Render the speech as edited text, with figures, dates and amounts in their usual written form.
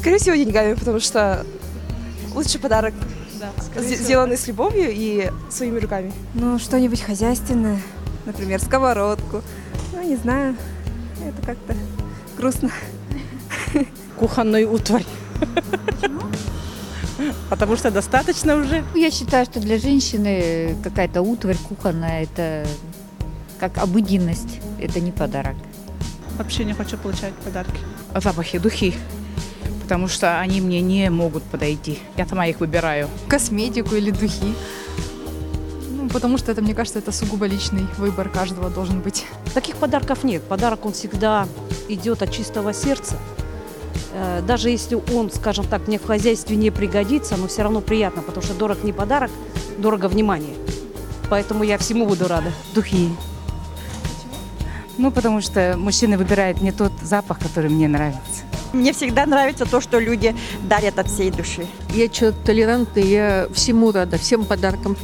Скорее всего, деньгами, потому что лучший подарок сделанный с любовью и своими руками. Ну, что-нибудь хозяйственное, например, сковородку. Ну, не знаю, это как-то грустно. Кухонную утварь. Потому что достаточно уже. Я считаю, что для женщины какая-то утварь кухонная – это как обыденность, это не подарок. Вообще не хочу получать подарки. Запахи, духи, потому что они мне не могут подойти. Я сама их выбираю. Косметику или духи. Ну, потому что это, мне кажется, это сугубо личный выбор каждого должен быть. Таких подарков нет. Подарок, он всегда идет от чистого сердца. Даже если он, скажем так, мне в хозяйстве не пригодится, но все равно приятно, потому что дорог не подарок, дорого внимание. Поэтому я всему буду рада. Духи. Ну, потому что мужчина выбирает не тот запах, который мне нравится. Мне всегда нравится то, что люди дарят от всей души. Я человек толерантный, я всему рада, всем подаркам.